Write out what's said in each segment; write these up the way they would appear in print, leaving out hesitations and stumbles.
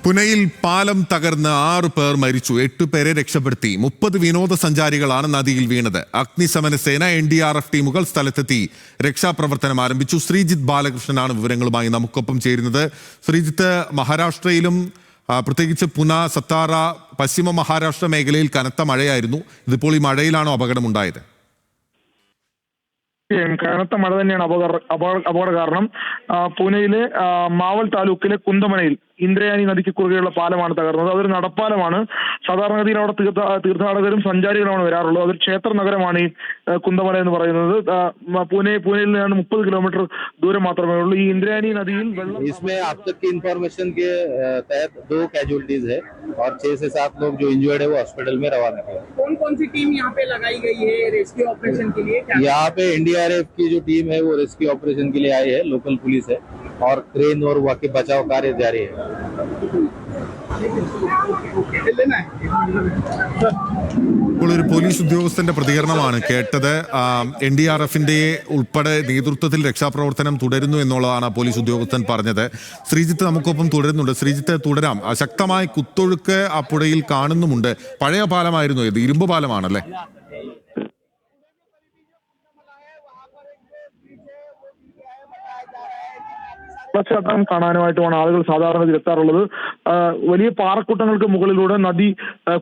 പുനെയിൽ പാലം തകർന്ന് 6 പേർ മരിച്ചു, 8 പേരെ രക്ഷപ്പെടുത്തി. 30 വിനോദസഞ്ചാരികളാണ് നദിയിൽ വീണത്. അഗ്നിശമന സേന, NDRF ടീമുകൾ സ്ഥലത്തെത്തി രക്ഷാപ്രവർത്തനം ആരംഭിച്ചു. ശ്രീജിത്ത് ബാലകൃഷ്ണനാണ് വിവരങ്ങളുമായി നമുക്കൊപ്പം ചേരുന്നത്. ശ്രീജിത്ത്, മഹാരാഷ്ട്രയിലും പ്രത്യേകിച്ച് പുന, സത്താറ, പശ്ചിമ മഹാരാഷ്ട്ര മേഖലയിൽ കനത്ത മഴയായിരുന്നു. ഇതിപ്പോൾ ഈ മഴയിലാണോ അപകടമുണ്ടായത്? കനത്ത മഴ തന്നെയാണ് അപകട കാരണം. പൂനെയിലെ മാവൽ താലൂക്കിലെ കുന്തമനയിൽ ഇന്ദ്രയാനി നദിക്ക് കുറുകെയുള്ള പാലമാണ് തകർന്നത്. അതൊരു നടപ്പാലമാണ്. സാധാരണഗതിയിൽ അവിടെ തീർത്ഥാടകരും സഞ്ചാരികളുമാണ് വരാറുള്ളത്. അതൊരു ക്ഷേത്ര നഗരമാണ് ഈ കുന്തമന എന്ന് പറയുന്നത്. പൂനെയിൽ നിന്ന് 30 കിലോമീറ്റർ ദൂരം മാത്രമേ ഉള്ളൂ. ഈ ഇന്ദ്രയാനി നദിയിൽ വെള്ളം इन्फॉर्मेशन के तहत 2 कैजुअलिटीज है और 6 से 7 लोग जो इंजर्ड है वो हॉस्पिटल में रवाना किया। कौन सी टीम यहाँ पे लगाई गई है रेस्क्यू ऑपरेशन के लिए? यहाँ पे NDRF की जो टीम है वो रेस्क्यू ऑपरेशन के लिए आई है, लोकल पुलिस है और क्रेन और बाकी बचाव कार्य जारी है। ഇപ്പോൾ ഒരു പോലീസ് ഉദ്യോഗസ്ഥന്റെ പ്രതികരണമാണ് കേട്ടത്. NDRFന്റെ ഉൾപ്പെടെ നേതൃത്വത്തിൽ രക്ഷാപ്രവർത്തനം തുടരുന്നു എന്നുള്ളതാണ് പോലീസ് ഉദ്യോഗസ്ഥൻ പറഞ്ഞത്. ശ്രീജിത്ത് നമുക്കൊപ്പം തുടരുന്നുണ്ട്. ശ്രീജിത്ത്, തുടരാം. ശക്തമായ കുത്തൊഴുക്ക് ആ പുഴയിൽ കാണുന്നുമുണ്ട്. പഴയ പാലമായിരുന്നു ഇത്, ഇരുമ്പ് പാലമാണല്ലേ? വെള്ളച്ചാട്ടം കാണാനുമായിട്ടുമാണ് ആളുകൾ സാധാരണ എത്താറുള്ളത്. വലിയ പാറക്കൂട്ടങ്ങൾക്ക് മുകളിലൂടെ നദി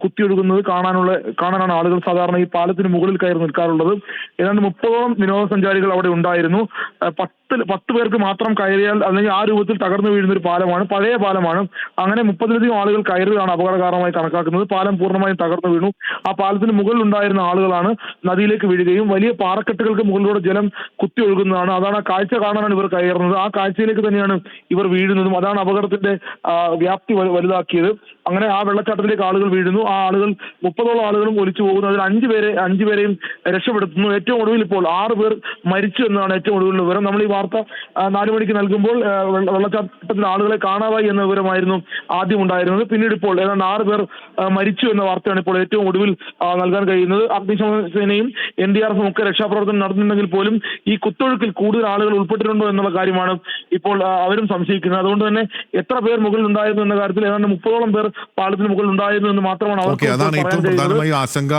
കുത്തിയൊഴുകുന്നത് കാണാനാണ് ആളുകൾ സാധാരണ ഈ പാലത്തിന് മുകളിൽ കയറി നിൽക്കാറുള്ളത്. ഏതാണ്ട് 30ഓളം വിനോദസഞ്ചാരികൾ അവിടെ ഉണ്ടായിരുന്നു. 10 പേർക്ക് മാത്രം കയറിയാൽ അല്ലെങ്കിൽ ആ രൂപത്തിൽ തകർന്നു വീഴുന്ന ഒരു പാലമാണ്, പഴയ പാലമാണ്. അങ്ങനെ 30ലധികം ആളുകൾ കയറിയതാണ് അപകട കാരണമായി കണക്കാക്കുന്നത്. പാലം പൂർണ്ണമായും തകർന്നു വീണു. ആ പാലത്തിന് മുകളിൽ ഉണ്ടായിരുന്ന ആളുകളാണ് നദിയിലേക്ക് വീഴുകയും വലിയ പാറക്കെട്ടുകൾക്ക് മുകളിലൂടെ ജലം കുത്തി ഒഴുകുന്നതാണ്. അതാണ് ആ കാഴ്ച കാണാനാണ് ഇവർ കയറുന്നത്. ആ കാഴ്ചയിലേക്ക് തന്നെയാണ് ഇവർ വീഴുന്നതും. അതാണ് അപകടത്തിന്റെ വ്യാപ്തി വലുതാക്കിയത്. അങ്ങനെ ആ വെള്ളച്ചാട്ടത്തിലേക്ക് ആളുകൾ വീഴുന്നു. ആ ആളുകൾ 30ഓളം ആളുകളും ഒലിച്ചു പോകുന്നു. അതിൽ 5 പേരെയും രക്ഷപ്പെടുത്തുന്നു. ഏറ്റവും ഒടുവിൽ ഇപ്പോൾ 6 പേർ മരിച്ചു എന്നതാണ് ഏറ്റവും ഒടുവിലുള്ള വിവരം. നമ്മൾ ഈ വാർത്ത 4 മണിക്ക് നൽകുമ്പോൾ വെള്ളച്ചാട്ടത്തിൽ ആളുകളെ കാണാതായി എന്ന വിവരമായിരുന്നു ആദ്യം ഉണ്ടായിരുന്നത്. പിന്നീട് ഇപ്പോൾ ഏതാണ്ട് 6 പേർ മരിച്ചു എന്ന വാർത്തയാണ് ഇപ്പോൾ ഏറ്റവും ഒടുവിൽ നൽകാൻ കഴിയുന്നത്. അഗ്നിശമന സേനയും NDRFും ഒക്കെ രക്ഷാപ്രവർത്തനം നടത്തുന്നുണ്ടെങ്കിൽ പോലും ഈ കുത്തൊഴുക്കിൽ കൂടുതൽ ആളുകൾ ഉൾപ്പെട്ടിട്ടുണ്ടോ എന്നുള്ള കാര്യമാണ് ഇപ്പോൾ അവരും സംശയിക്കുന്നത്. അതുകൊണ്ട് തന്നെ എത്ര പേർ മുകളിൽ ഉണ്ടായിരുന്നു എന്ന കാര്യത്തിൽ ഏതാണ്ട് 30ഓളം പേർ പാലത്തിന് മുകളിൽ ഉണ്ടായിരുന്നു എന്ന് മാത്രമാണ് അവർക്ക്. അതാണ് ഏറ്റവും പ്രധാനമായി ആശങ്ക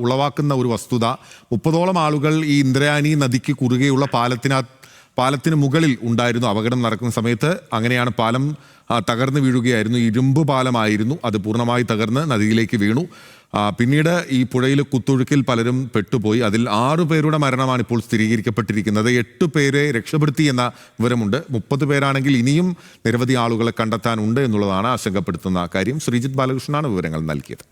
ഉളവാക്കുന്ന ഒരു വസ്തുത. 30ഓളം ആളുകൾ ഈ ഇന്ദ്രയാനി നദിക്ക് കുറുകെയുള്ള പാലത്തിന് മുകളിൽ ഉണ്ടായിരുന്നു അപകടം നടക്കുന്ന സമയത്ത്. അങ്ങനെയാണ് പാലം തകർന്നു വീഴുകയായിരുന്നു. ഇരുമ്പ് പാലമായിരുന്നു. അത് പൂർണ്ണമായി തകർന്ന് നദിയിലേക്ക് വീണു. പിന്നീട് ഈ പുഴയിലെ കുത്തൊഴുക്കിൽ പലരും പെട്ടുപോയി. അതിൽ 6 പേരുടെ മരണമാണ് ഇപ്പോൾ സ്ഥിരീകരിക്കപ്പെട്ടിരിക്കുന്നത്. 8 പേരെ രക്ഷപ്പെടുത്തി എന്ന വിവരമുണ്ട്. 30 പേരാണെങ്കിൽ ഇനിയും നിരവധി ആളുകളെ കണ്ടെത്താനുണ്ട് എന്നുള്ളതാണ് ആശങ്കപ്പെടുത്തുന്ന കാര്യം. ശ്രീജിത്ത് ബാലകൃഷ്ണനാണ് വിവരങ്ങൾ നൽകിയത്.